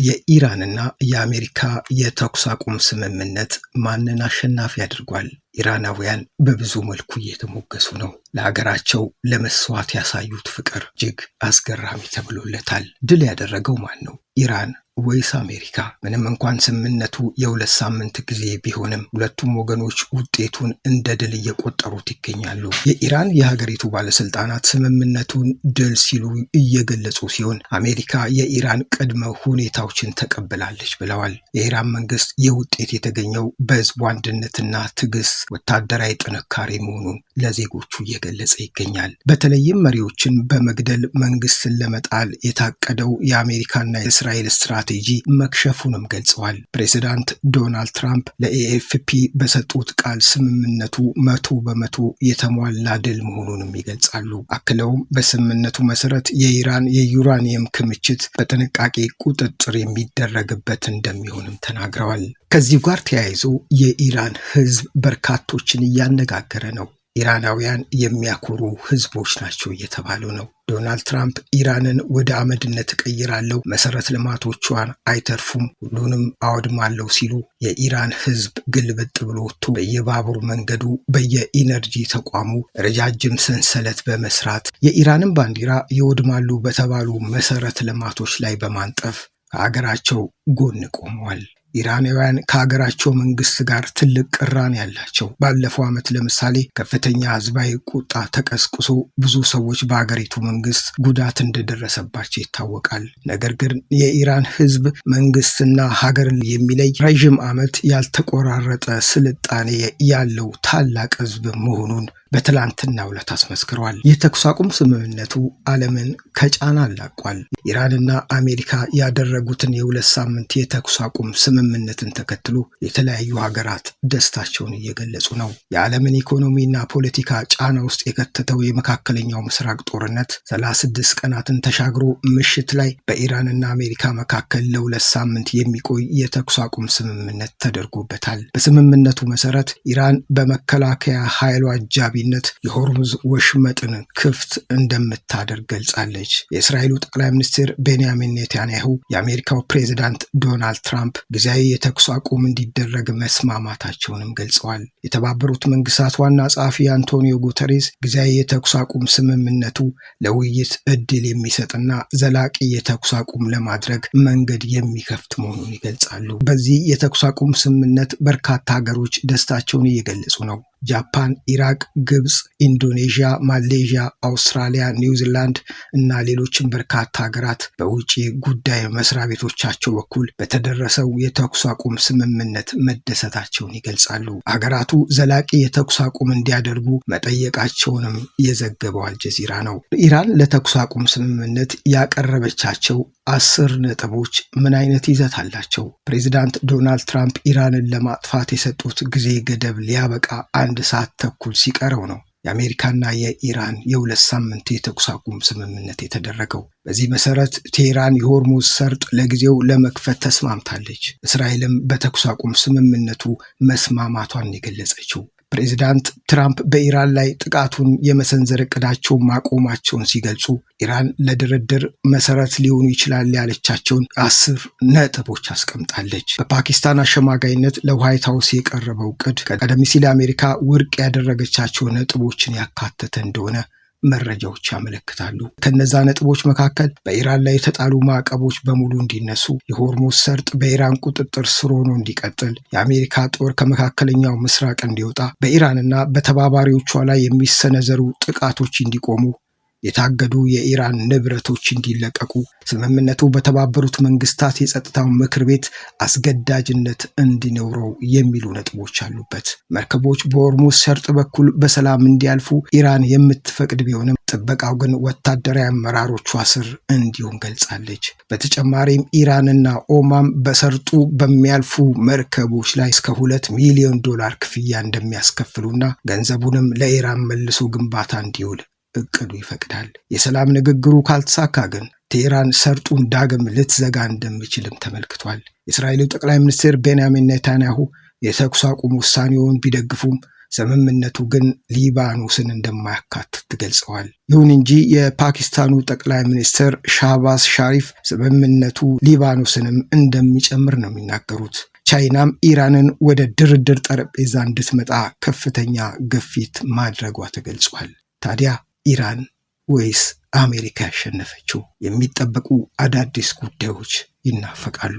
የኢራንና የአሜሪካ የተኩስ አቁም ስምምነት ማንን አሸናፊ አድርጓል? ኢራናውያን በብዙ መልኩ እየተሞገሱ ነው። ለሀገራቸው ለመስዋዕት ያሳዩት ፍቅር እጅግ አስገራሚ ተብሎለታል። ድል ያደረገው ማን ነው? ኢራን ወይስ አሜሪካ? ምንም እንኳን ስምምነቱ የ2 ሳምንት ጊዜ ቢሆንም ሁለቱም ወገኖች ውጤቱን እንደ ድል እየቆጠሩት ይገኛሉ። የኢራን የሀገሪቱ ባለስልጣናት ስምምነቱን ድል ሲሉ እየገለጹ ሲሆን፣ አሜሪካ የኢራን ቅድመ ሁኔታዎችን ተቀብላለች ብለዋል። የኢራን መንግስት የውጤት የተገኘው በህዝቡ አንድነትና ትዕግስት፣ ወታደራዊ ጥንካሬ መሆኑን ለዜጎቹ እየገለጸ ይገኛል። በተለይም መሪዎችን በመግደል መንግስትን ለመጣል የታቀደው የአሜሪካና የእስራኤል ስትራቴጂ መክሸፉንም ገልጸዋል። ፕሬዚዳንት ዶናልድ ትራምፕ ለኤኤፍፒ በሰጡት ቃል ስምምነቱ 100% የተሟላ ድል መሆኑንም ይገልጻሉ። አክለውም በስምምነቱ መሰረት የኢራን የዩራኒየም ክምችት በጥንቃቄ ቁጥጥር የሚደረግበት እንደሚሆንም ተናግረዋል። ከዚህ ጋር ተያይዞ የኢራን ህዝብ በርካቶችን እያነጋገረ ነው። ኢራናውያን የሚያኮሩ ህዝቦች ናቸው እየተባሉ ነው። ዶናልድ ትራምፕ ኢራንን ወደ አመድነት እቀይራለሁ፣ መሰረተ ልማቶቿን አይተርፉም፣ ሁሉንም አወድማለሁ ሲሉ የኢራን ህዝብ ግልብጥ ብሎ ወጥቶ በየባቡር መንገዱ በየኢነርጂ ተቋሙ ረጃጅም ሰንሰለት በመስራት የኢራንን ባንዲራ ይወድማሉ በተባሉ መሰረተ ልማቶች ላይ በማንጠፍ ከሀገራቸው ጎን ቆመዋል። ኢራናውያን ከሀገራቸው መንግስት ጋር ትልቅ ቅራኔ ያላቸው። ባለፈው ዓመት ለምሳሌ ከፍተኛ ህዝባዊ ቁጣ ተቀስቅሶ ብዙ ሰዎች በሀገሪቱ መንግስት ጉዳት እንደደረሰባቸው ይታወቃል። ነገር ግን የኢራን ህዝብ መንግስትና ሀገር የሚለይ ረዥም ዓመት ያልተቆራረጠ ስልጣኔ ያለው ታላቅ ህዝብ መሆኑን በትላንትናው ዕለት አስመስክረዋል። የተኩስ አቁም ስምምነቱ ዓለምን ከጫና አላቋል። ኢራንና አሜሪካ ያደረጉትን የ2 ሳምንት የተኩስ አቁም ስምምነትን ተከትሎ የተለያዩ ሀገራት ደስታቸውን እየገለጹ ነው። የዓለምን ኢኮኖሚና ፖለቲካ ጫና ውስጥ የከተተው የመካከለኛው ምስራቅ ጦርነት 36 ቀናትን ተሻግሮ ምሽት ላይ በኢራንና አሜሪካ መካከል ለ2 ሳምንት የሚቆይ የተኩስ አቁም ስምምነት ተደርጎበታል። በስምምነቱ መሰረት ኢራን በመከላከያ ኃይሏ አጃቢ የሆርሙዝ ወሽመጥን ክፍት እንደምታደርግ ገልጻለች። የእስራኤሉ ጠቅላይ ሚኒስትር ቤንያሚን ኔታንያሁ የአሜሪካው ፕሬዚዳንት ዶናልድ ትራምፕ ጊዜያዊ የተኩስ አቁም እንዲደረግ መስማማታቸውንም ገልጸዋል። የተባበሩት መንግስታት ዋና ጸሐፊ አንቶኒዮ ጉተሬስ ጊዜያዊ የተኩስ አቁም ስምምነቱ ለውይይት እድል የሚሰጥና ዘላቂ የተኩስ አቁም ለማድረግ መንገድ የሚከፍት መሆኑን ይገልጻሉ። በዚህ የተኩስ አቁም ስምምነት በርካታ ሀገሮች ደስታቸውን እየገለጹ ነው። ጃፓን፣ ኢራቅ፣ ግብጽ፣ ኢንዶኔዥያ፣ ማሌዥያ፣ አውስትራሊያ፣ ኒውዚላንድ እና ሌሎችም በርካታ ሀገራት በውጭ ጉዳይ መስሪያ ቤቶቻቸው በኩል በተደረሰው የተኩስ አቁም ስምምነት መደሰታቸውን ይገልጻሉ። ሀገራቱ ዘላቂ የተኩስ አቁም እንዲያደርጉ መጠየቃቸውንም የዘገበው አልጀዚራ ነው። ኢራን ለተኩስ አቁም ስምምነት ያቀረበቻቸው 10 ነጥቦች ምን አይነት ይዘት አላቸው? ፕሬዚዳንት ዶናልድ ትራምፕ ኢራንን ለማጥፋት የሰጡት ጊዜ ገደብ ሊያበቃ 1 ሰዓት ተኩል ሲቀረው ነው የአሜሪካና የኢራን የ2 ሳምንት የተኩስ አቁም ስምምነት የተደረገው። በዚህ መሰረት ቴህራን የሆርሙዝ ሰርጥ ለጊዜው ለመክፈት ተስማምታለች። እስራኤልም በተኩስ አቁም ስምምነቱ መስማማቷን የገለጸችው። ፕሬዚዳንት ትራምፕ በኢራን ላይ ጥቃቱን የመሰንዘር እቅዳቸውን ማቆማቸውን ሲገልጹ ኢራን ለድርድር መሰረት ሊሆኑ ይችላል ያለቻቸውን 10 ነጥቦች አስቀምጣለች። በፓኪስታን አሸማጋይነት ለዋይት ሀውስ የቀረበው እቅድ ቀደም ሲል አሜሪካ ውድቅ ያደረገቻቸው ነጥቦችን ያካተተ እንደሆነ መረጃዎች ያመለክታሉ። ከነዛ ነጥቦች መካከል በኢራን ላይ የተጣሉ ማዕቀቦች በሙሉ እንዲነሱ፣ የሆርሙዝ ሰርጥ በኢራን ቁጥጥር ስር ሆኖ እንዲቀጥል፣ የአሜሪካ ጦር ከመካከለኛው ምስራቅ እንዲወጣ፣ በኢራንና በተባባሪዎቿ ላይ የሚሰነዘሩ ጥቃቶች እንዲቆሙ፣ የታገዱ የኢራን ንብረቶች እንዲለቀቁ፣ ስምምነቱ በተባበሩት መንግስታት የጸጥታው ምክር ቤት አስገዳጅነት እንዲኖረው የሚሉ ነጥቦች አሉበት። መርከቦች በሆርሙዝ ሰርጥ በኩል በሰላም እንዲያልፉ ኢራን የምትፈቅድ ቢሆንም ጥበቃው ግን ወታደራዊ አመራሮቿ ስር እንዲሆን ገልጻለች። በተጨማሪም ኢራንና ኦማን በሰርጡ በሚያልፉ መርከቦች ላይ እስከ $2 ሚሊዮን ክፍያ እንደሚያስከፍሉና ገንዘቡንም ለኢራን መልሶ ግንባታ እንዲውል እቅዱ ይፈቅዳል። የሰላም ንግግሩ ካልተሳካ ግን ቴህራን ሰርጡን ዳግም ልትዘጋ እንደሚችልም ተመልክቷል። የእስራኤሉ ጠቅላይ ሚኒስትር ቤንያሚን ኔታንያሁ የተኩስ አቁም ውሳኔውን ቢደግፉም ስምምነቱ ግን ሊባኖስን እንደማያካትት ገልጸዋል። ይሁን እንጂ የፓኪስታኑ ጠቅላይ ሚኒስትር ሻህባዝ ሻሪፍ ስምምነቱ ሊባኖስንም እንደሚጨምር ነው የሚናገሩት። ቻይናም ኢራንን ወደ ድርድር ጠረጴዛ እንድትመጣ ከፍተኛ ግፊት ማድረጓ ተገልጿል። ታዲያ ኢራን ወይስ አሜሪካ ያሸነፈችው? የሚጠበቁ አዳዲስ ጉዳዮች ይናፈቃሉ።